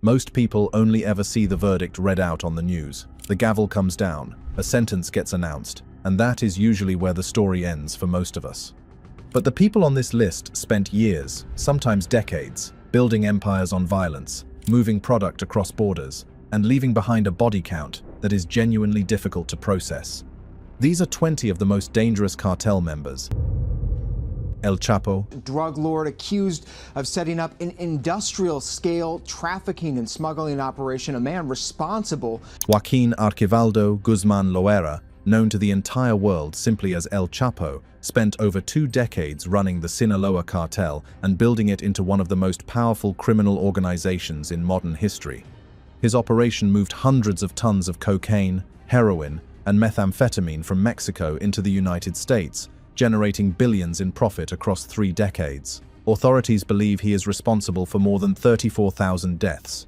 Most people only ever see the verdict read out on the news. The gavel comes down, a sentence gets announced, and that is usually where the story ends for most of us. But the people on this list spent years, sometimes decades, building empires on violence, moving product across borders, and leaving behind a body count that is genuinely difficult to process. These are 20 of the most dangerous cartel members. El Chapo, drug lord accused of setting up an industrial-scale trafficking and smuggling operation, a man responsible. Joaquin Archivaldo Guzman Loera, known to the entire world simply as El Chapo, spent over 2 decades running the Sinaloa cartel and building it into one of the most powerful criminal organizations in modern history. His operation moved hundreds of tons of cocaine, heroin, and methamphetamine from Mexico into the United States, generating billions in profit across 3 decades. Authorities believe he is responsible for more than 34,000 deaths.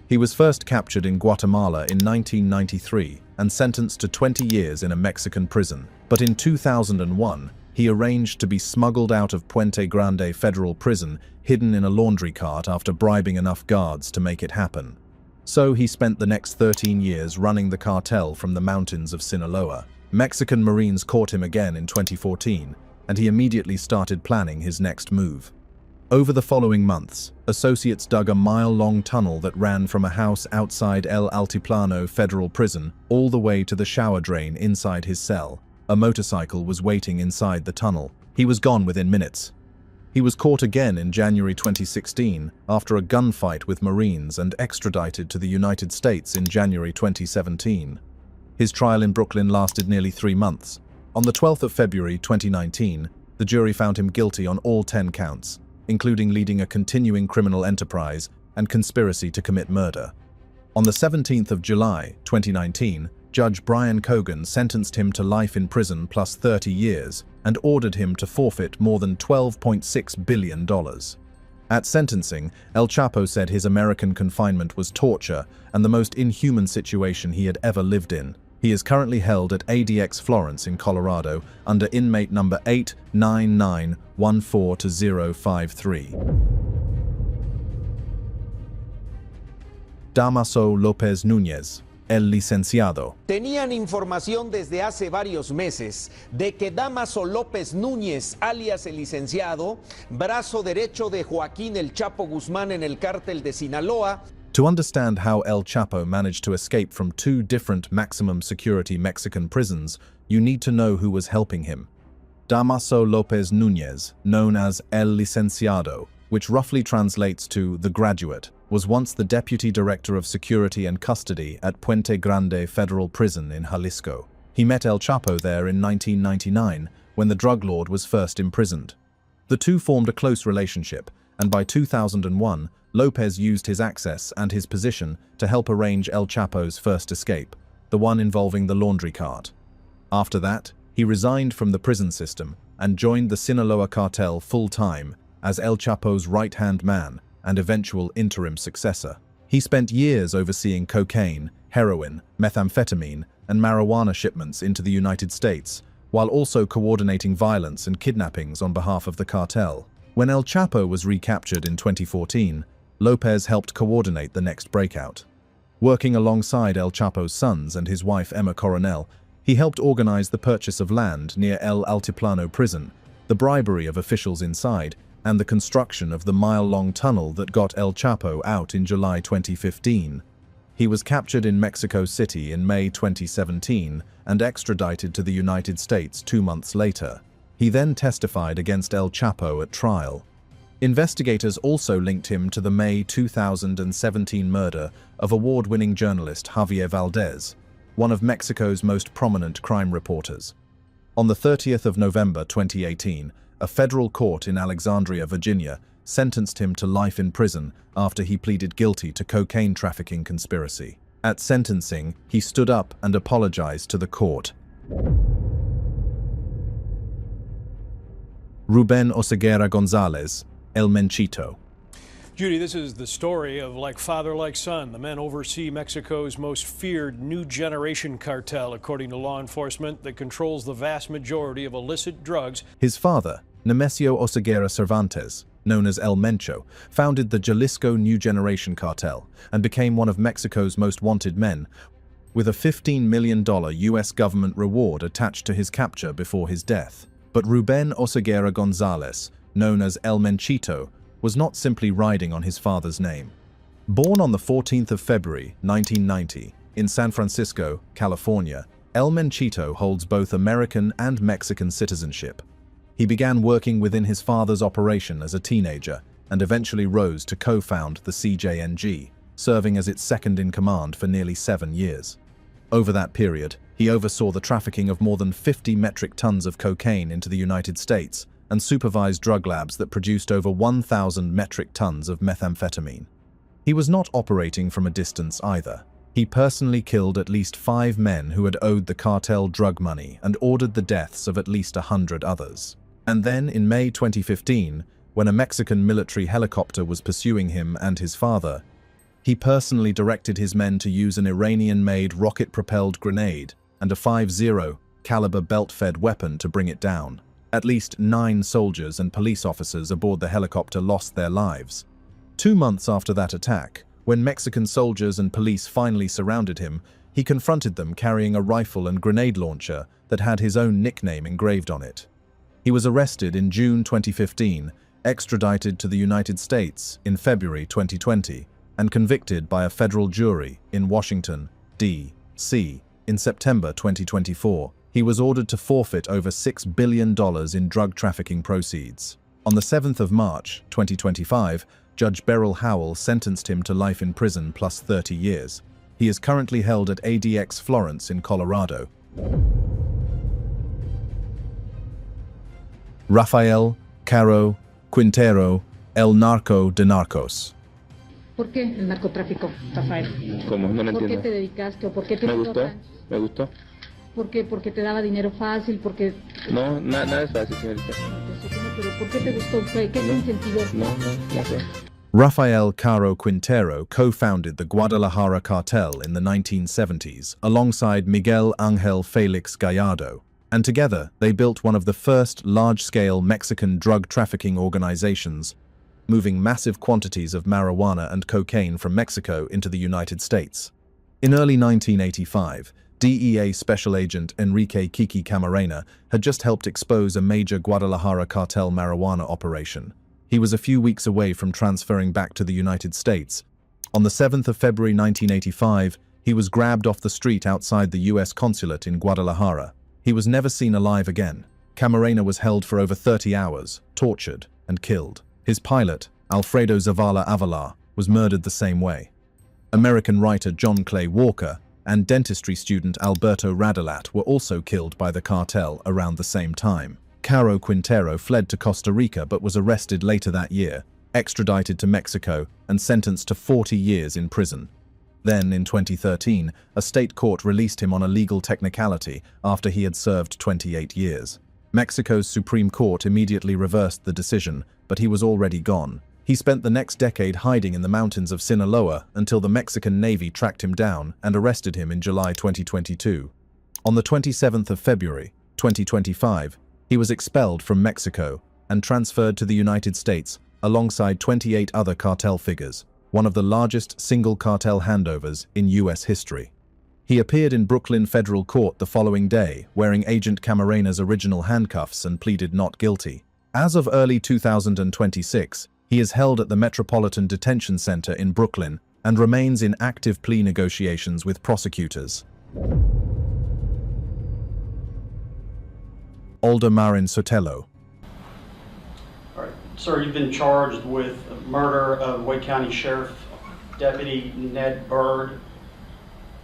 He was first captured in Guatemala in 1993 and sentenced to 20 years in a Mexican prison. But in 2001, he arranged to be smuggled out of Puente Grande Federal Prison, hidden in a laundry cart after bribing enough guards to make it happen. So he spent the next 13 years running the cartel from the mountains of Sinaloa. Mexican Marines caught him again in 2014, and he immediately started planning his next move. Over the following months, associates dug a mile-long tunnel that ran from a house outside El Altiplano Federal Prison all the way to the shower drain inside his cell. A motorcycle was waiting inside the tunnel. He was gone within minutes. He was caught again in January 2016 after a gunfight with Marines and extradited to the United States in January 2017. His trial in Brooklyn lasted nearly 3 months. On the 12th of February 2019, the jury found him guilty on all 10 counts, including leading a continuing criminal enterprise and conspiracy to commit murder. On the 17th of July 2019, Judge Brian Cogan sentenced him to life in prison plus 30 years and ordered him to forfeit more than $12.6 billion. At sentencing, El Chapo said his American confinement was torture and the most inhuman situation he had ever lived in. He is currently held at ADX Florence in Colorado under inmate number 89914-053. Damaso López Núñez, el licenciado. Tenían información desde hace varios meses de que Damaso López Núñez, alias el licenciado, brazo derecho de Joaquín El Chapo Guzmán en el cártel de Sinaloa. To understand how El Chapo managed to escape from 2 different maximum security Mexican prisons, you need to know who was helping him. Damaso López Núñez, known as El Licenciado, which roughly translates to the graduate, was once the Deputy Director of Security and Custody at Puente Grande Federal Prison in Jalisco. He met El Chapo there in 1999 when the drug lord was first imprisoned. The two formed a close relationship, and by 2001, Lopez used his access and his position to help arrange El Chapo's first escape, the one involving the laundry cart. After that, he resigned from the prison system and joined the Sinaloa cartel full-time as El Chapo's right-hand man and eventual interim successor. He spent years overseeing cocaine, heroin, methamphetamine, and marijuana shipments into the United States, while also coordinating violence and kidnappings on behalf of the cartel. When El Chapo was recaptured in 2014, Lopez helped coordinate the next breakout. Working alongside El Chapo's sons and his wife Emma Coronel, he helped organize the purchase of land near El Altiplano prison, the bribery of officials inside, and the construction of the mile-long tunnel that got El Chapo out in July 2015. He was captured in Mexico City in May 2017 and extradited to the United States 2 months later. He then testified against El Chapo at trial. Investigators also linked him to the May 2017 murder of award-winning journalist Javier Valdez, one of Mexico's most prominent crime reporters. On the 30th of November 2018, a federal court in Alexandria, Virginia, sentenced him to life in prison after he pleaded guilty to cocaine trafficking conspiracy. At sentencing, he stood up and apologized to the court. Ruben Oseguera Gonzalez, El Menchito. Judy, this is the story of like father, like son. The men oversee Mexico's most feared new generation cartel, according to law enforcement, that controls the vast majority of illicit drugs. His father, Nemesio Oseguera Cervantes, known as El Mencho, founded the Jalisco New Generation Cartel and became one of Mexico's most wanted men, with a $15 million US government reward attached to his capture before his death. But Ruben Oseguera Gonzalez, known as El Menchito, was not simply riding on his father's name. Born on the 14th of February, 1990, in San Francisco, California, El Menchito holds both American and Mexican citizenship. He began working within his father's operation as a teenager and eventually rose to co-found the CJNG, serving as its second-in-command for nearly 7 years. Over that period, he oversaw the trafficking of more than 50 metric tons of cocaine into the United States and supervised drug labs that produced over 1,000 metric tons of methamphetamine. He was not operating from a distance either. He personally killed at least 5 men who had owed the cartel drug money and ordered the deaths of at least 100 others. And then, in May 2015, when a Mexican military helicopter was pursuing him and his father, he personally directed his men to use an Iranian-made rocket-propelled grenade and a .50 caliber belt-fed weapon to bring it down. At least 9 soldiers and police officers aboard the helicopter lost their lives. 2 months after that attack, when Mexican soldiers and police finally surrounded him, he confronted them carrying a rifle and grenade launcher that had his own nickname engraved on it. He was arrested in June 2015, extradited to the United States in February 2020, and convicted by a federal jury in Washington, D.C. in September 2024. He was ordered to forfeit over $6 billion in drug trafficking proceeds. On the 7th of March 2025, Judge Beryl Howell sentenced him to life in prison plus 30 years. He is currently held at ADX Florence in Colorado. Rafael Caro Quintero, El Narco de Narcos. ¿Por qué el narcotráfico, Rafael? ¿Cómo? No lo ¿Por qué entiendo. te dedicaste o por qué te Me gustó gustó, tanto? me gustó. ¿Por qué? ¿Porque te daba dinero fácil? ¿Porque No, nada es fácil, señorita. pero ¿por qué te gustó? ¿Qué te incentivó? No sé. Rafael Caro Quintero co-founded the Guadalajara Cartel in the 1970s alongside Miguel Ángel Félix Gallardo, and together they built one of the first large-scale Mexican drug trafficking organizations, moving massive quantities of marijuana and cocaine from Mexico into the United States. In early 1985, DEA Special Agent Enrique Kiki Camarena had just helped expose a major Guadalajara cartel marijuana operation. He was a few weeks away from transferring back to the United States. On the 7th of February 1985, he was grabbed off the street outside the US consulate in Guadalajara. He was never seen alive again. Camarena was held for over 30 hours, tortured, and killed. His pilot, Alfredo Zavala Avalar, was murdered the same way. American writer John Clay Walker and dentistry student Alberto Radalat were also killed by the cartel around the same time. Caro Quintero fled to Costa Rica but was arrested later that year, extradited to Mexico, and sentenced to 40 years in prison. Then, in 2013, a state court released him on a legal technicality after he had served 28 years. Mexico's Supreme Court immediately reversed the decision, but he was already gone. He spent the next decade hiding in the mountains of Sinaloa until the Mexican Navy tracked him down and arrested him in July 2022. On the 27th of February, 2025, he was expelled from Mexico and transferred to the United States alongside 28 other cartel figures, one of the largest single cartel handovers in US history. He appeared in Brooklyn federal court the following day, wearing Agent Camarena's original handcuffs, and pleaded not guilty. As of early 2026, he is held at the Metropolitan Detention Center in Brooklyn and remains in active plea negotiations with prosecutors. Aldemarin Sotelo. All right, sir, you've been charged with murder of Wake County Sheriff Deputy Ned Byrd.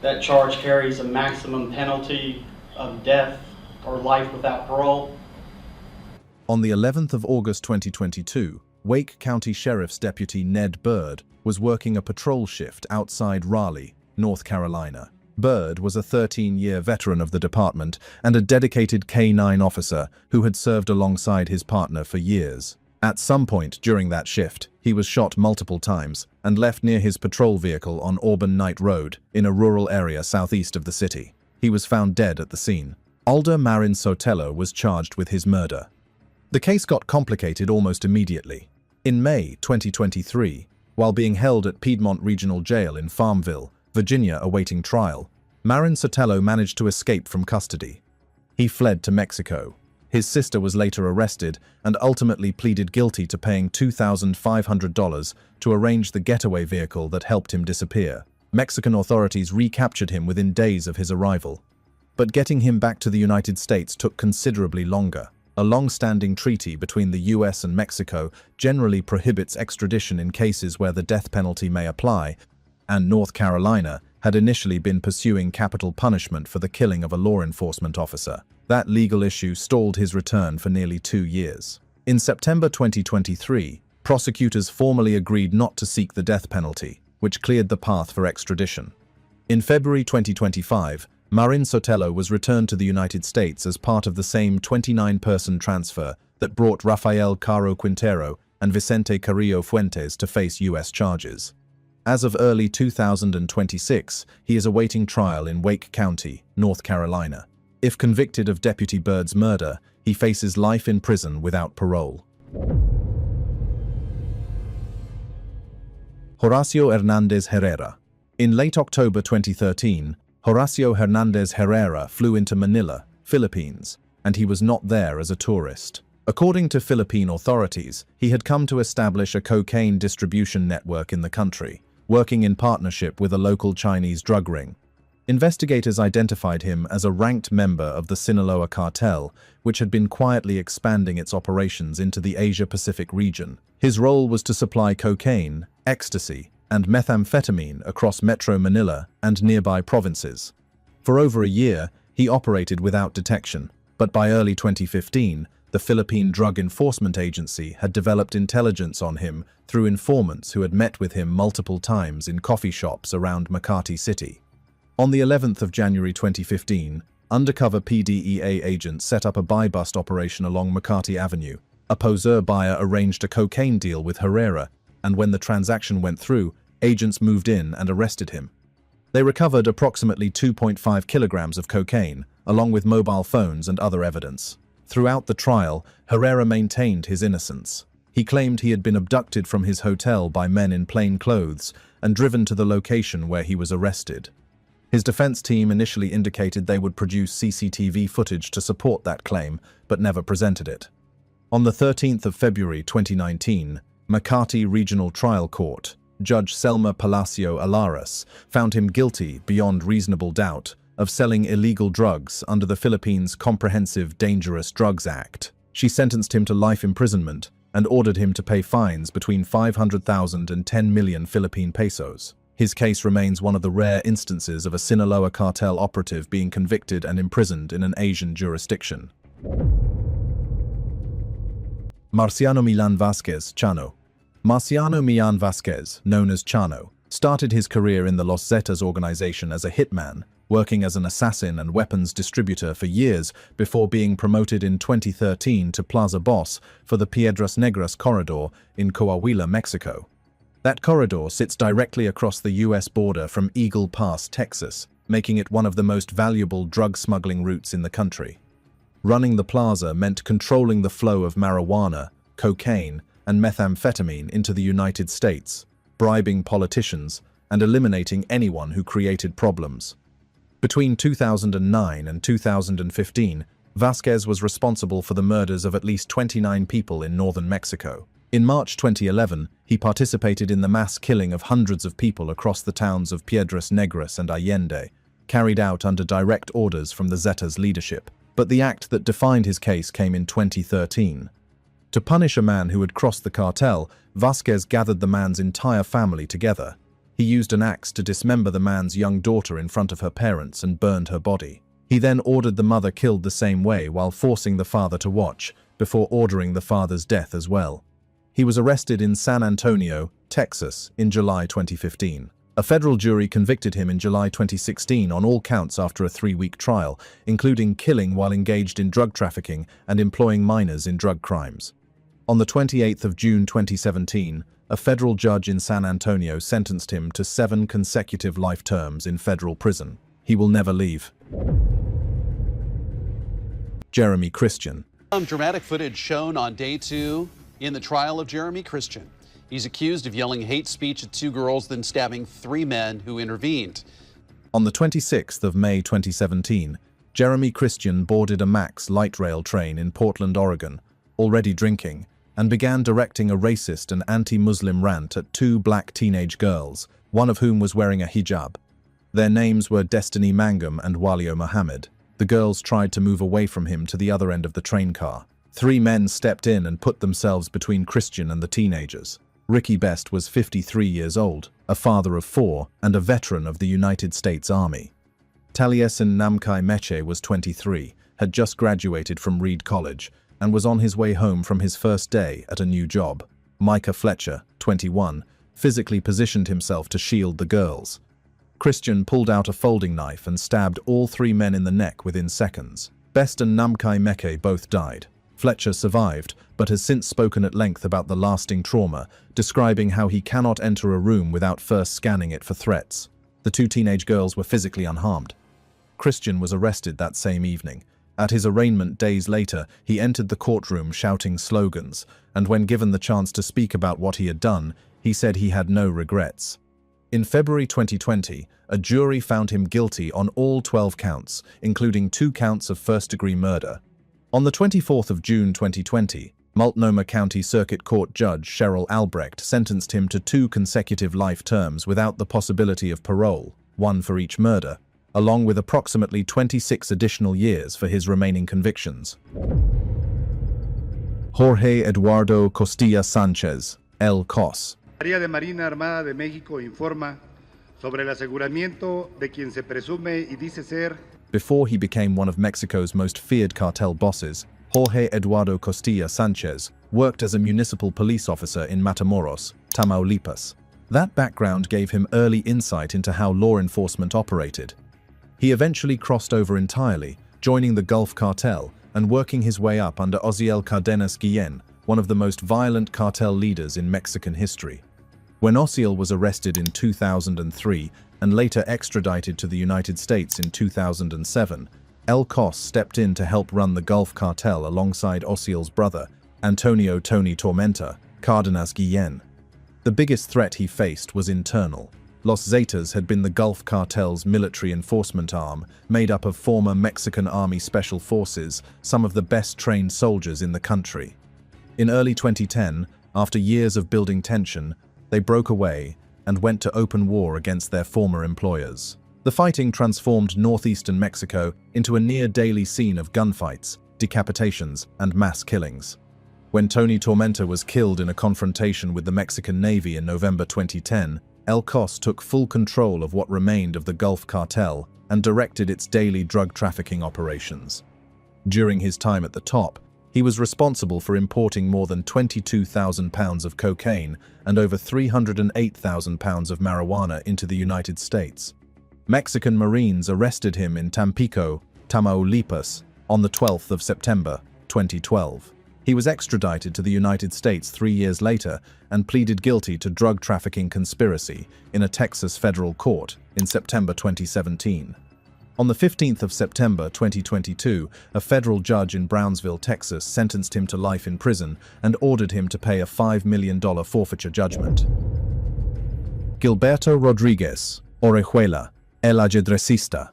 That charge carries a maximum penalty of death or life without parole. On the 11th of August 2022, Wake County Sheriff's Deputy Ned Byrd was working a patrol shift outside Raleigh, North Carolina. Byrd was a 13-year veteran of the department and a dedicated K-9 officer who had served alongside his partner for years. At some point during that shift, he was shot multiple times and left near his patrol vehicle on Auburn Knight Road in a rural area southeast of the city. He was found dead at the scene. Aldemarin Sotelo was charged with his murder. The case got complicated almost immediately. In May 2023, while being held at Piedmont Regional Jail in Farmville, Virginia awaiting trial, Marin Sotelo managed to escape from custody. He fled to Mexico. His sister was later arrested and ultimately pleaded guilty to paying $2,500 to arrange the getaway vehicle that helped him disappear. Mexican authorities recaptured him within days of his arrival. But getting him back to the United States took considerably longer. A long-standing treaty between the US and Mexico generally prohibits extradition in cases where the death penalty may apply, and North Carolina had initially been pursuing capital punishment for the killing of a law enforcement officer. That legal issue stalled his return for nearly 2 years. In September 2023, prosecutors formally agreed not to seek the death penalty, which cleared the path for extradition. In February 2025, Marin Sotelo was returned to the United States as part of the same 29-person transfer that brought Rafael Caro Quintero and Vicente Carrillo Fuentes to face U.S. charges. As of early 2026, he is awaiting trial in Wake County, North Carolina. If convicted of Deputy Byrd's murder, he faces life in prison without parole. Horacio Hernandez Herrera. In late October 2013, Horacio Hernandez Herrera flew into Manila, Philippines, and he was not there as a tourist. According to Philippine authorities, he had come to establish a cocaine distribution network in the country, working in partnership with a local Chinese drug ring. Investigators identified him as a ranked member of the Sinaloa Cartel, which had been quietly expanding its operations into the Asia-Pacific region. His role was to supply cocaine, ecstasy, and methamphetamine across Metro Manila and nearby provinces. For over a year, he operated without detection, but by early 2015, the Philippine Drug Enforcement Agency had developed intelligence on him through informants who had met with him multiple times in coffee shops around Makati City. On the 11th of January 2015, undercover PDEA agents set up a buy-bust operation along Makati Avenue. A poseur buyer arranged a cocaine deal with Herrera, and when the transaction went through, agents moved in and arrested him. They recovered approximately 2.5 kilograms of cocaine, along with mobile phones and other evidence. Throughout the trial, Herrera maintained his innocence. He claimed he had been abducted from his hotel by men in plain clothes and driven to the location where he was arrested. His defense team initially indicated they would produce CCTV footage to support that claim, but never presented it. On the 13th of February 2019, Makati Regional Trial Court, Judge Selma Palacio Alaras, found him guilty beyond reasonable doubt of selling illegal drugs under the Philippines' Comprehensive Dangerous Drugs Act. She sentenced him to life imprisonment and ordered him to pay fines between 500,000 and 10 million Philippine pesos. His case remains one of the rare instances of a Sinaloa cartel operative being convicted and imprisoned in an Asian jurisdiction. Marciano Milan Vasquez, Chano. Marciano Milan Vasquez, known as Chano, started his career in the Los Zetas organization as a hitman, working as an assassin and weapons distributor for years before being promoted in 2013 to Plaza Boss for the Piedras Negras corridor in Coahuila, Mexico. That corridor sits directly across the US border from Eagle Pass, Texas, making it one of the most valuable drug smuggling routes in the country. Running the plaza meant controlling the flow of marijuana, cocaine, and methamphetamine into the United States, bribing politicians, and eliminating anyone who created problems. Between 2009 and 2015, Vasquez was responsible for the murders of at least 29 people in northern Mexico. In March 2011, he participated in the mass killing of hundreds of people across the towns of Piedras Negras and Allende, carried out under direct orders from the Zetas leadership. But the act that defined his case came in 2013. To punish a man who had crossed the cartel, Vasquez gathered the man's entire family together. He used an axe to dismember the man's young daughter in front of her parents and burned her body. He then ordered the mother killed the same way while forcing the father to watch, before ordering the father's death as well. He was arrested in San Antonio, Texas, in July 2015. A federal jury convicted him in July 2016 on all counts after a 3-week trial, including killing while engaged in drug trafficking and employing minors in drug crimes. On the 28th of June 2017, a federal judge in San Antonio sentenced him to 7 consecutive life terms in federal prison. He will never leave. Jeremy Christian. Some dramatic footage shown on day 2 in the trial of Jeremy Christian. He's accused of yelling hate speech at 2 girls, then stabbing 3 men who intervened. On the 26th of May 2017, Jeremy Christian boarded a MAX light rail train in Portland, Oregon, already drinking, and began directing a racist and anti-Muslim rant at 2 black teenage girls, one of whom was wearing a hijab. Their names were Destiny Mangum and Walio Mohammed. The girls tried to move away from him to the other end of the train car. 3 men stepped in and put themselves between Christian and the teenagers. Ricky Best was 53 years old, a father of 4, and a veteran of the United States Army. Taliesin Namkai Meche was 23, had just graduated from Reed College, and was on his way home from his first day at a new job. Micah Fletcher, 21, physically positioned himself to shield the girls. Christian pulled out a folding knife and stabbed all 3 men in the neck within seconds. Best and Namkai Meche both died. Fletcher survived, but has since spoken at length about the lasting trauma, describing how he cannot enter a room without first scanning it for threats. The 2 teenage girls were physically unharmed. Christian was arrested that same evening. At his arraignment days later, he entered the courtroom shouting slogans, and when given the chance to speak about what he had done, he said he had no regrets. In February 2020, a jury found him guilty on all 12 counts, including 2 counts of first-degree murder. On the 24th of June 2020, Multnomah County Circuit Court Judge Cheryl Albrecht sentenced him to 2 consecutive life terms without the possibility of parole, 1 for each murder, along with approximately 26 additional years for his remaining convictions. Jorge Eduardo Costilla Sánchez, El Cos. La Secretaría de Marina Armada de México informa sobre el aseguramiento de quien se presume y dice ser. Before he became one of Mexico's most feared cartel bosses, Jorge Eduardo Costilla Sánchez worked as a municipal police officer in Matamoros, Tamaulipas. That background gave him early insight into how law enforcement operated. He eventually crossed over entirely, joining the Gulf Cartel and working his way up under Osiel Cardenas Guillen, one of the most violent cartel leaders in Mexican history. When Osiel was arrested in 2003 and later extradited to the United States in 2007, El Cos stepped in to help run the Gulf Cartel alongside Osiel's brother, Antonio Tony Tormenta, Cardenas Guillen. The biggest threat he faced was internal. Los Zetas had been the Gulf Cartel's military enforcement arm, made up of former Mexican Army Special Forces, some of the best-trained soldiers in the country. In early 2010, after years of building tension, they broke away and went to open war against their former employers. The fighting transformed northeastern Mexico into a near-daily scene of gunfights, decapitations, and mass killings. When Tony Tormenta was killed in a confrontation with the Mexican Navy in November 2010, El Cos took full control of what remained of the Gulf Cartel and directed its daily drug trafficking operations. During his time at the top, he was responsible for importing more than 22,000 pounds of cocaine and over 308,000 pounds of marijuana into the United States. Mexican Marines arrested him in Tampico, Tamaulipas, on the 12th of September, 2012. He was extradited to the United States 3 years later and pleaded guilty to drug trafficking conspiracy in a Texas federal court in September 2017. On the 15th of September 2022, a federal judge in Brownsville, Texas, sentenced him to life in prison and ordered him to pay a $5 million forfeiture judgment. Gilberto Rodríguez Orejuela, el ajedrecista.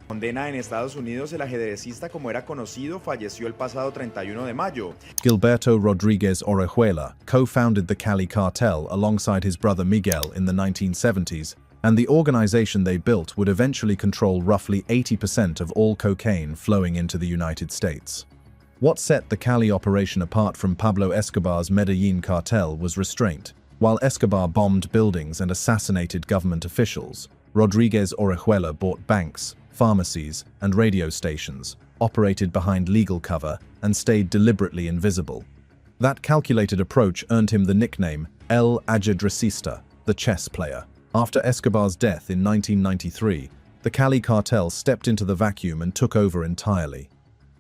Condena en Estados Unidos, el ajedrecista, como era conocido, falleció el pasado 31 de mayo. Gilberto Rodríguez Orejuela co-founded the Cali Cartel alongside his brother Miguel in the 1970s, and the organization they built would eventually control roughly 80% of all cocaine flowing into the United States. What set the Cali operation apart from Pablo Escobar's Medellin cartel was restraint. While Escobar bombed buildings and assassinated government officials, Rodríguez Orejuela bought banks, pharmacies, and radio stations, operated behind legal cover, and stayed deliberately invisible. That calculated approach earned him the nickname El Ajedrecista, the chess player. After Escobar's death in 1993, the Cali cartel stepped into the vacuum and took over entirely.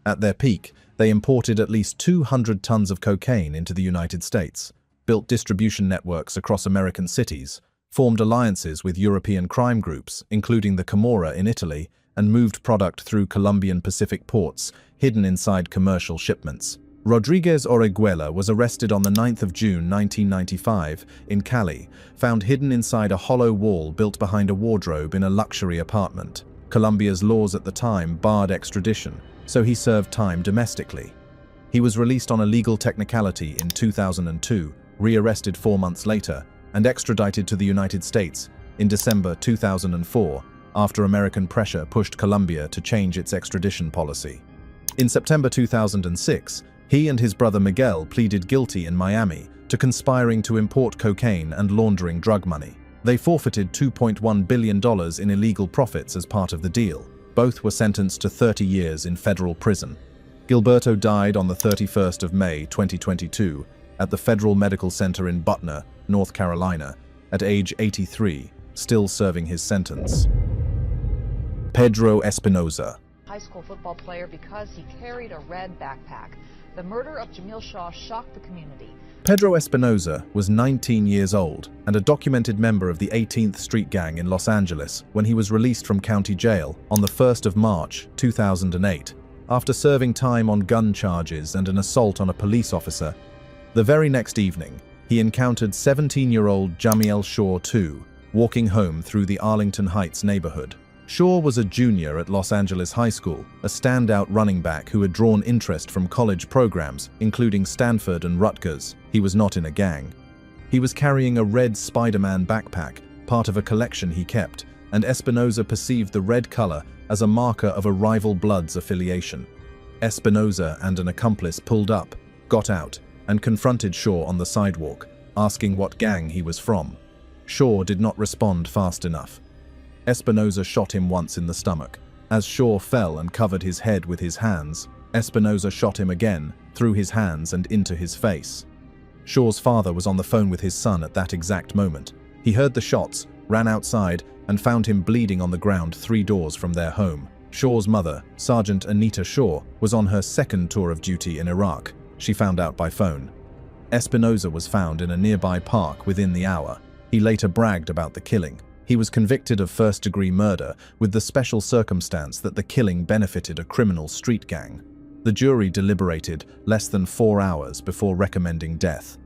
At their peak, they imported at least 200 tons of cocaine into the United States, built distribution networks across American cities, formed alliances with European crime groups, including the Camorra in Italy, and moved product through Colombian Pacific ports, hidden inside commercial shipments. Rodriguez Orejuela was arrested on the 9th of June 1995 in Cali, found hidden inside a hollow wall built behind a wardrobe in a luxury apartment. Colombia's laws at the time barred extradition, so he served time domestically. He was released on a legal technicality in 2002, rearrested 4 months later, and extradited to the United States in December 2004 after American pressure pushed Colombia to change its extradition policy. In September 2006, he and his brother Miguel pleaded guilty in Miami to conspiring to import cocaine and laundering drug money. They forfeited $2.1 billion in illegal profits as part of the deal. Both were sentenced to 30 years in federal prison. Gilberto died on the 31st of May 2022 at the Federal Medical Center in Butner, North Carolina, at age 83, still serving his sentence. Pedro Espinoza. High school football player because he carried a red backpack. The murder of Jamil Shaw shocked the community. Pedro Espinoza was 19 years old and a documented member of the 18th Street Gang in Los Angeles when he was released from county jail on the 1st of March 2008 after serving time on gun charges and an assault on a police officer. The very next evening, he encountered 17-year-old Jamiel Shaw II walking home through the Arlington Heights neighborhood. Shaw was a junior at Los Angeles High School, a standout running back who had drawn interest from college programs, including Stanford and Rutgers. He was not in a gang. He was carrying a red Spider-Man backpack, part of a collection he kept, and Espinoza perceived the red color as a marker of a rival blood's affiliation. Espinoza and an accomplice pulled up, got out, and confronted Shaw on the sidewalk, asking what gang he was from. Shaw did not respond fast enough. Espinoza shot him once in the stomach. As Shaw fell and covered his head with his hands, Espinoza shot him again, through his hands and into his face. Shaw's father was on the phone with his son at that exact moment. He heard the shots, ran outside, and found him bleeding on the ground 3 doors from their home. Shaw's mother, Sergeant Anita Shaw, was on her second tour of duty in Iraq. She found out by phone. Espinoza was found in a nearby park within the hour. He later bragged about the killing. He was convicted of first-degree murder with the special circumstance that the killing benefited a criminal street gang. The jury deliberated less than 4 hours before recommending death.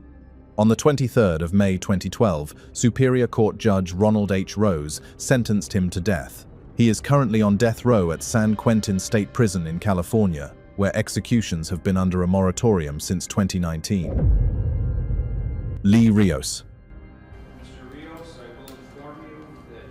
On the 23rd of May 2012, Superior Court Judge Ronald H. Rose sentenced him to death. He is currently on death row at San Quentin State Prison in California, where executions have been under a moratorium since 2019. Lee Rios.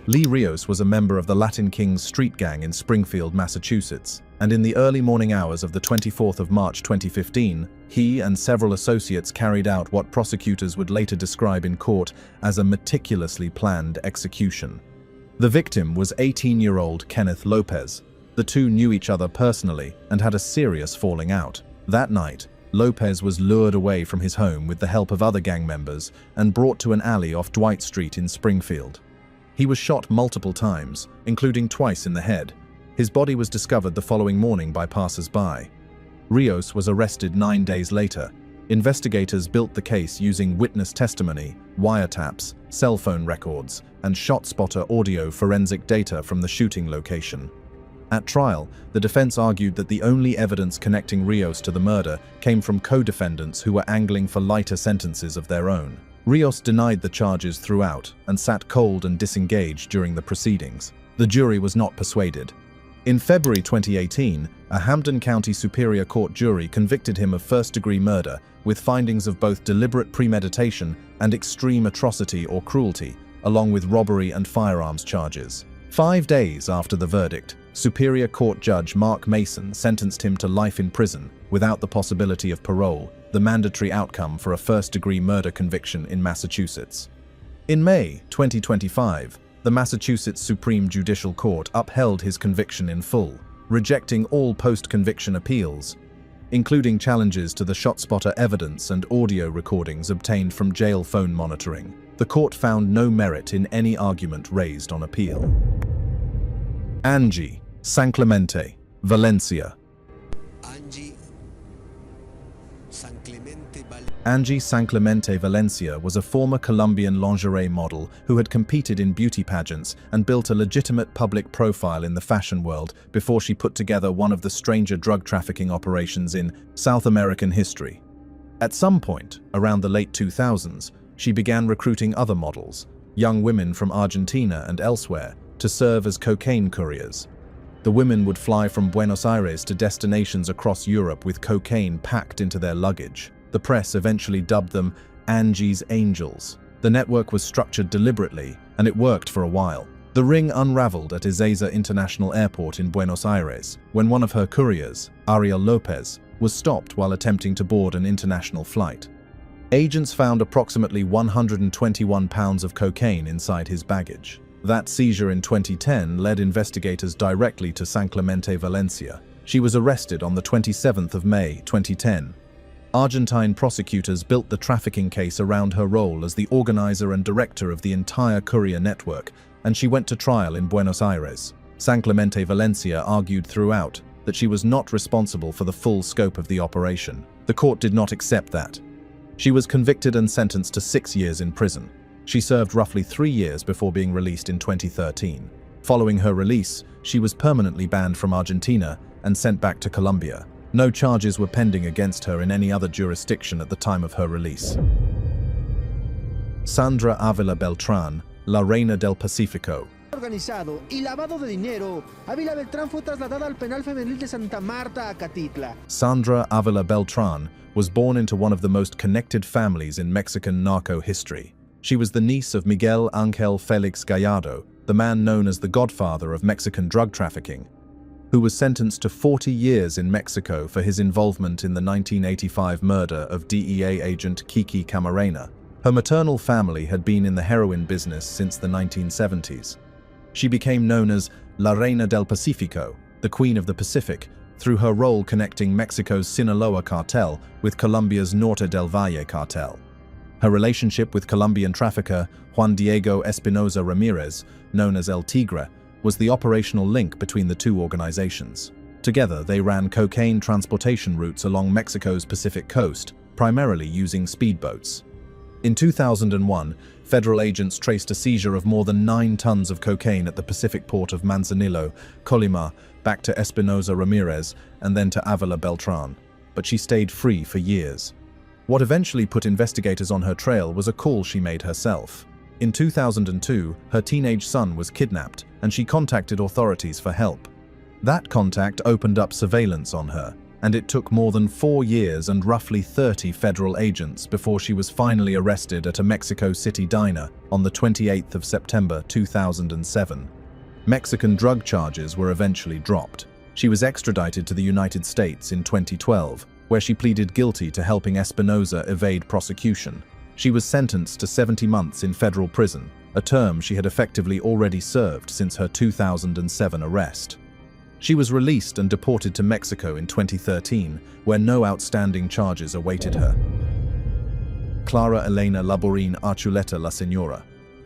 Lee Rios was a member of the Latin Kings street gang in Springfield, Massachusetts, and in the early morning hours of the 24th of March 2015, he and several associates carried out what prosecutors would later describe in court as a meticulously planned execution. The victim was 18-year-old Kenneth Lopez. The two knew each other personally and had a serious falling out. That night, Lopez was lured away from his home with the help of other gang members and brought to an alley off Dwight Street in Springfield. He was shot multiple times, including twice in the head. His body was discovered the following morning by passers-by. Rios was arrested 9 days later. Investigators built the case using witness testimony, wiretaps, cell phone records, and ShotSpotter audio forensic data from the shooting location. At trial, the defense argued that the only evidence connecting Rios to the murder came from co-defendants who were angling for lighter sentences of their own. Rios denied the charges throughout and sat cold and disengaged during the proceedings. The jury was not persuaded. In February 2018, a Hampden County Superior Court jury convicted him of first-degree murder with findings of both deliberate premeditation and extreme atrocity or cruelty, along with robbery and firearms charges. 5 days after the verdict, Superior Court Judge Mark Mason sentenced him to life in prison without the possibility of parole, the mandatory outcome for a first-degree murder conviction in Massachusetts. In May 2025, the Massachusetts Supreme Judicial Court upheld his conviction in full, rejecting all post-conviction appeals, including challenges to the ShotSpotter evidence and audio recordings obtained from jail phone monitoring. The court found no merit in any argument raised on appeal. Angie, San Clemente, Valencia. Angie, San Clemente. Angie San Clemente Valencia was a former Colombian lingerie model who had competed in beauty pageants and built a legitimate public profile in the fashion world before she put together one of the stranger drug trafficking operations in South American history. At some point, around the late 2000s, she began recruiting other models, young women from Argentina and elsewhere, to serve as cocaine couriers. The women would fly from Buenos Aires to destinations across Europe with cocaine packed into their luggage. The press eventually dubbed them Angie's Angels. The network was structured deliberately, and it worked for a while. The ring unraveled at Ezeiza International Airport in Buenos Aires when one of her couriers, Ariel Lopez, was stopped while attempting to board an international flight. Agents found approximately 121 pounds of cocaine inside his baggage. That seizure in 2010 led investigators directly to San Clemente Valencia. She was arrested on the 27th of May 2010. Argentine prosecutors built the trafficking case around her role as the organizer and director of the entire courier network, and she went to trial in Buenos Aires. San Clemente Valencia argued throughout that she was not responsible for the full scope of the operation. The court did not accept that. She was convicted and sentenced to 6 years in prison. She served roughly 3 years before being released in 2013. Following her release, she was permanently banned from Argentina and sent back to Colombia. No charges were pending against her in any other jurisdiction at the time of her release. Sandra Ávila Beltrán, La Reina del Pacífico. Organizado y lavado de dinero, Ávila Beltrán fue trasladada al penal femenil de Santa Marta, Acatitla. Sandra Ávila Beltrán was born into one of the most connected families in Mexican narco history. She was the niece of Miguel Ángel Félix Gallardo, the man known as the godfather of Mexican drug trafficking, who was sentenced to 40 years in Mexico for his involvement in the 1985 murder of DEA agent Kiki Camarena. Her maternal family had been in the heroin business since the 1970s. She became known as La Reina del Pacífico, the Queen of the Pacific, through her role connecting Mexico's Sinaloa cartel with Colombia's Norte del Valle cartel. Her relationship with Colombian trafficker Juan Diego Espinoza Ramirez, known as El Tigre, was the operational link between the two organizations. Together, they ran cocaine transportation routes along Mexico's Pacific coast, primarily using speedboats. In 2001, federal agents traced a seizure of more than 9 tons of cocaine at the Pacific port of Manzanillo, Colima, back to Espinoza Ramirez and then to Ávila Beltrán, but she stayed free for years. What eventually put investigators on her trail was a call she made herself. In 2002, her teenage son was kidnapped, and she contacted authorities for help. That contact opened up surveillance on her, and it took more than 4 years and roughly 30 federal agents before she was finally arrested at a Mexico City diner on the 28th of September 2007. Mexican drug charges were eventually dropped. She was extradited to the United States in 2012, where she pleaded guilty to helping Espinoza evade prosecution. She was sentenced to 70 months in federal prison, a term she had effectively already served since her 2007 arrest. She was released and deported to Mexico in 2013, where no outstanding charges awaited her. Clara Elena Laborín Archuleta La Señora.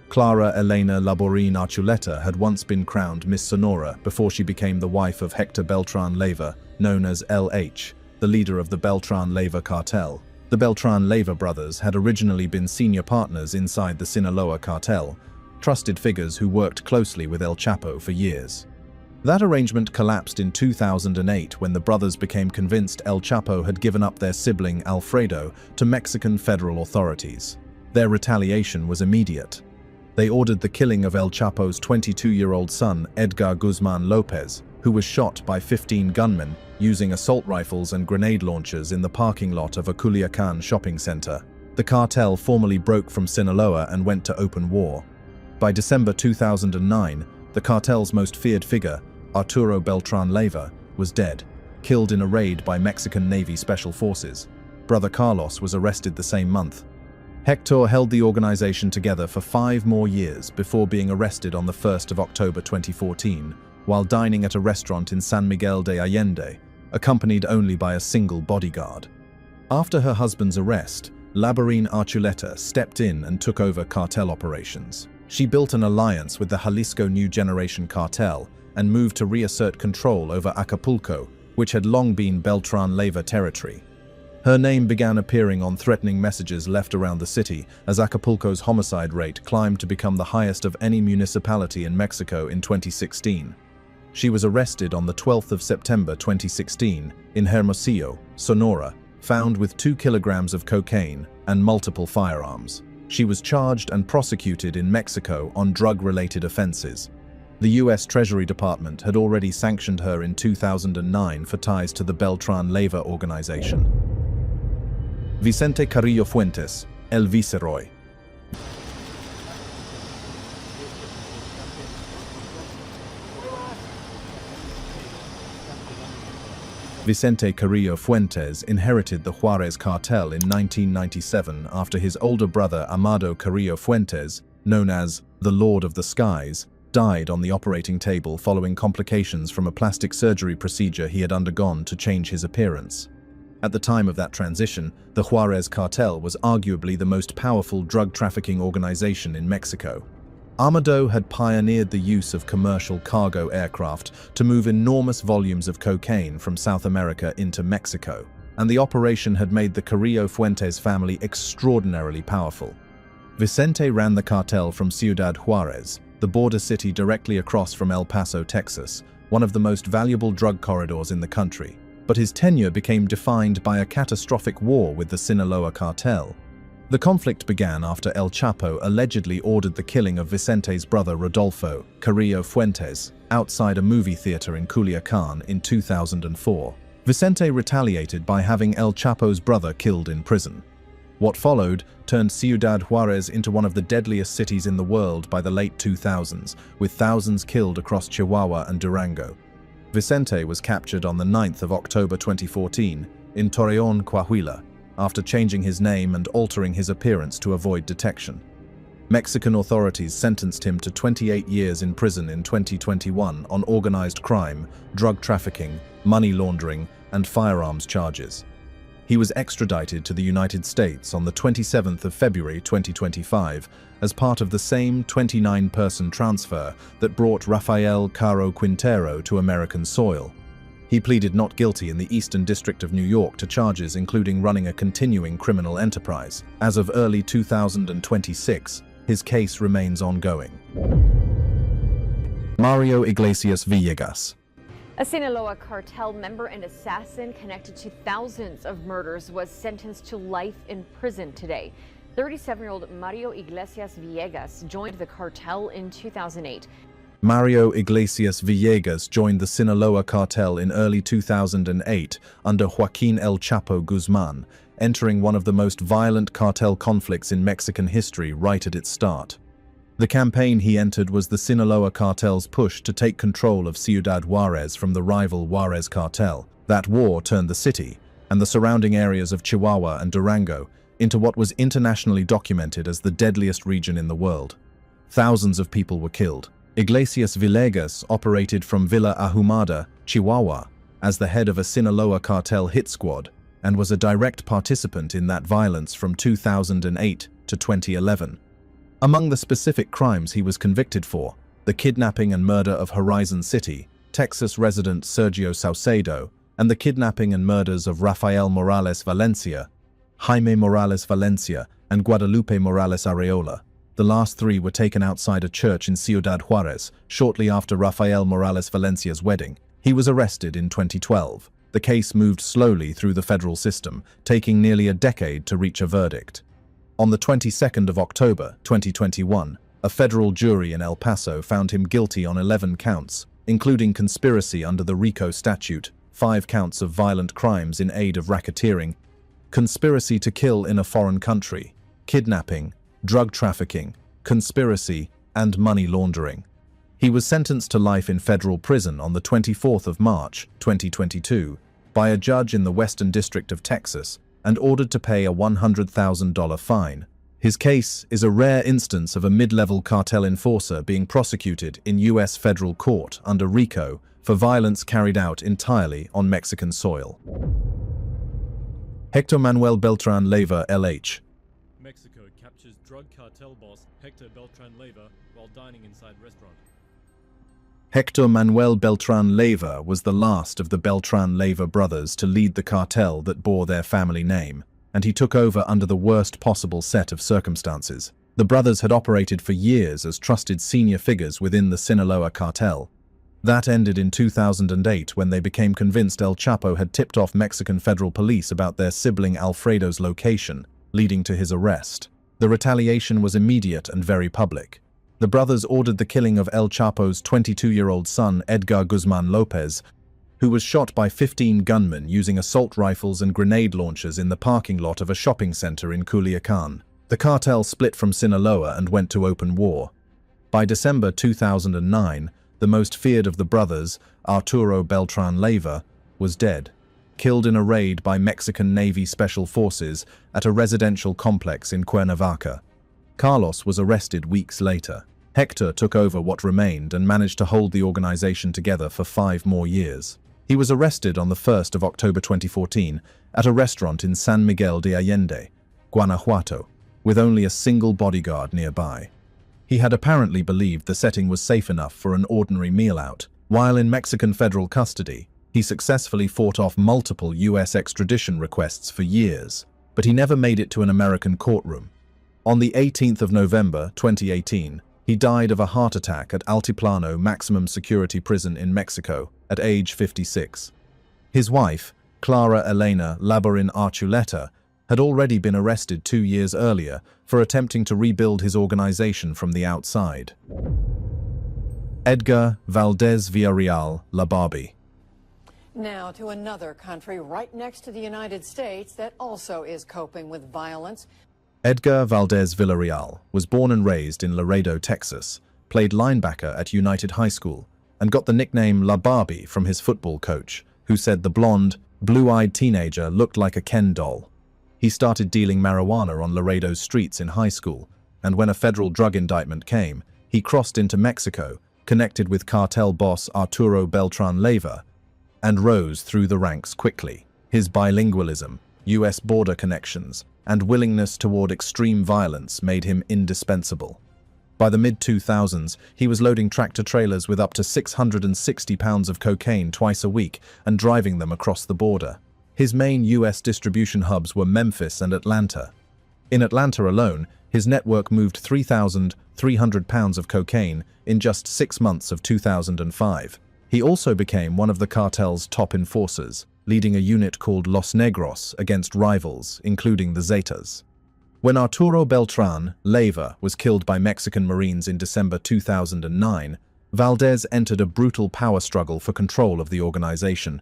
Clara Elena Laborín Archuleta had once been crowned Miss Sonora before she became the wife of Hector Beltrán Leiva, known as LH, the leader of the Beltrán Leiva cartel. The Beltrán Leiva brothers had originally been senior partners inside the Sinaloa cartel, trusted figures who worked closely with El Chapo for years. That arrangement collapsed in 2008 when the brothers became convinced El Chapo had given up their sibling Alfredo to Mexican federal authorities. Their retaliation was immediate. They ordered the killing of El Chapo's 22-year-old son, Edgar Guzman Lopez, who was shot by 15 gunmen using assault rifles and grenade launchers in the parking lot of a Culiacán shopping center. The cartel formally broke from Sinaloa and went to open war. By December 2009, the cartel's most feared figure, Arturo Beltrán Leiva, was dead, killed in a raid by Mexican Navy Special Forces. Brother Carlos was arrested the same month. Hector held the organization together for 5 more years before being arrested on the 1st of October 2014, while dining at a restaurant in San Miguel de Allende, accompanied only by a single bodyguard. After her husband's arrest, Laborín Archuleta stepped in and took over cartel operations. She built an alliance with the Jalisco New Generation cartel and moved to reassert control over Acapulco, which had long been Beltrán Leiva territory. Her name began appearing on threatening messages left around the city as Acapulco's homicide rate climbed to become the highest of any municipality in Mexico in 2016. She was arrested on the 12th of September 2016 in Hermosillo, Sonora, found with 2 kilograms of cocaine and multiple firearms. She was charged and prosecuted in Mexico on drug-related offenses. The U.S. Treasury Department had already sanctioned her in 2009 for ties to the Beltran Leyva organization. Vicente Carrillo Fuentes, El Viceroy. Vicente Carrillo Fuentes inherited the Juarez cartel in 1997 after his older brother Amado Carrillo Fuentes, known as the Lord of the Skies, died on the operating table following complications from a plastic surgery procedure he had undergone to change his appearance. At the time of that transition, the Juarez cartel was arguably the most powerful drug trafficking organization in Mexico. Amado had pioneered the use of commercial cargo aircraft to move enormous volumes of cocaine from South America into Mexico, and the operation had made the Carrillo Fuentes family extraordinarily powerful. Vicente ran the cartel from Ciudad Juarez, the border city directly across from El Paso, Texas, one of the most valuable drug corridors in the country. But his tenure became defined by a catastrophic war with the Sinaloa cartel. The conflict began after El Chapo allegedly ordered the killing of Vicente's brother Rodolfo Carrillo Fuentes outside a movie theater in Culiacan in 2004. Vicente retaliated by having El Chapo's brother killed in prison. What followed turned Ciudad Juarez into one of the deadliest cities in the world by the late 2000s, with thousands killed across Chihuahua and Durango. Vicente was captured on the 9th of October 2014 in Torreon, Coahuila, after changing his name and altering his appearance to avoid detection. Mexican authorities sentenced him to 28 years in prison in 2021 on organized crime, drug trafficking, money laundering, and firearms charges. He was extradited to the United States on the 27th of February 2025 as part of the same 29-person transfer that brought Rafael Caro Quintero to American soil. He pleaded not guilty in the Eastern District of New York to charges including running a continuing criminal enterprise. As of early 2026, his case remains ongoing. Mario Iglesias Villegas. A Sinaloa cartel member and assassin connected to thousands of murders was sentenced to life in prison today. 37-year-old Mario Iglesias Villegas joined the cartel in 2008. Mario Iglesias Villegas joined the Sinaloa cartel in early 2008 under Joaquín El Chapo Guzmán, entering one of the most violent cartel conflicts in Mexican history right at its start. The campaign he entered was the Sinaloa cartel's push to take control of Ciudad Juarez from the rival Juarez cartel. That war turned the city and the surrounding areas of Chihuahua and Durango into what was internationally documented as the deadliest region in the world. Thousands of people were killed. Iglesias Villegas operated from Villa Ahumada, Chihuahua, as the head of a Sinaloa cartel hit squad and was a direct participant in that violence from 2008 to 2011. Among the specific crimes he was convicted for, the kidnapping and murder of Horizon City, Texas resident Sergio Saucedo, and the kidnapping and murders of Rafael Morales Valencia, Jaime Morales Valencia, and Guadalupe Morales Areola. The last three were taken outside a church in Ciudad Juarez shortly after Rafael Morales Valencia's wedding. He was arrested in 2012. The case moved slowly through the federal system, taking nearly a decade to reach a verdict. On the 22nd of October 2021, a federal jury in El Paso found him guilty on 11 counts, including conspiracy under the RICO statute, 5 counts of violent crimes in aid of racketeering, conspiracy to kill in a foreign country, kidnapping, drug trafficking, conspiracy, and money laundering. He was sentenced to life in federal prison on the 24th of March 2022 by a judge in the Western District of Texas and ordered to pay a $100,000 fine. His case is a rare instance of a mid-level cartel enforcer being prosecuted in U.S. federal court under RICO for violence carried out entirely on Mexican soil. Hector Manuel Beltran Leyva, LH. Mexico captures drug cartel boss Hector Beltran Leyva while dining inside restaurant. Hector Manuel Beltran Leyva was the last of the Beltran Leyva brothers to lead the cartel that bore their family name, and he took over under the worst possible set of circumstances. The brothers had operated for years as trusted senior figures within the Sinaloa cartel. That ended in 2008 when they became convinced El Chapo had tipped off Mexican federal police about their sibling Alfredo's location, leading to his arrest. The retaliation was immediate and very public. The brothers ordered the killing of El Chapo's 22-year-old son, Edgar Guzman Lopez, who was shot by 15 gunmen using assault rifles and grenade launchers in the parking lot of a shopping center in Culiacan. The cartel split from Sinaloa and went to open war. By December 2009, the most feared of the brothers, Arturo Beltran Leyva, was dead, killed in a raid by Mexican Navy Special Forces at a residential complex in Cuernavaca. Carlos was arrested weeks later. Hector took over what remained and managed to hold the organization together for 5 more years. He was arrested on the 1st of October 2014 at a restaurant in San Miguel de Allende, Guanajuato, with only a single bodyguard nearby. He had apparently believed the setting was safe enough for an ordinary meal out. While in Mexican federal custody, he successfully fought off multiple U.S. extradition requests for years, but he never made it to an American courtroom. On the 18th of November 2018, he died of a heart attack at Altiplano Maximum Security Prison in Mexico at age 56. His wife, Clara Elena Laborin Archuleta, had already been arrested 2 years earlier for attempting to rebuild his organization from the outside. Edgar Valdez Villarreal Labarbi. Now to another country right next to the United States that also is coping with violence. Edgar Valdez Villarreal was born and raised in Laredo, Texas, played linebacker at United High School, and got the nickname La Barbie from his football coach, who said the blonde, blue-eyed teenager looked like a Ken doll. He started dealing marijuana on Laredo's streets in high school, and when a federal drug indictment came, he crossed into Mexico, connected with cartel boss Arturo Beltran Leyva, and rose through the ranks quickly. His bilingualism, U.S. border connections, and willingness toward extreme violence made him indispensable. By the mid-2000s, he was loading tractor-trailers with up to 660 pounds of cocaine twice a week and driving them across the border. His main U.S. distribution hubs were Memphis and Atlanta. In Atlanta alone, his network moved 3,300 pounds of cocaine in just 6 months of 2005. He also became one of the cartel's top enforcers, leading a unit called Los Negros against rivals, including the Zetas. When Arturo Beltran Leyva was killed by Mexican Marines in December 2009, Valdez entered a brutal power struggle for control of the organization.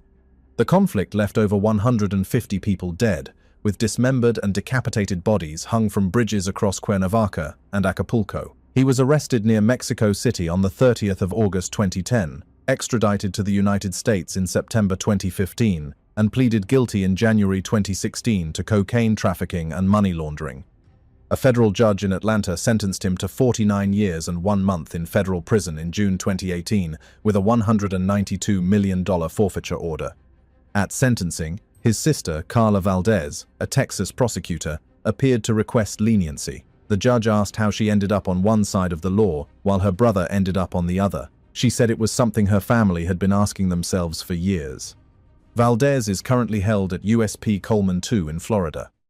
The conflict left over 150 people dead, with dismembered and decapitated bodies hung from bridges across Cuernavaca and Acapulco. He was arrested near Mexico City on the 30th of August 2010, extradited to the United States in September 2015, and pleaded guilty in January 2016 to cocaine trafficking and money laundering. A federal judge in Atlanta sentenced him to 49 years and 1 month in federal prison in June 2018 with a $192 million forfeiture order. At sentencing, his sister, Carla Valdez, a Texas prosecutor, appeared to request leniency. The judge asked how she ended up on one side of the law while her brother ended up on the other. She said it was something her family had been asking themselves for years. Valdez is currently held at USP Coleman II in Florida.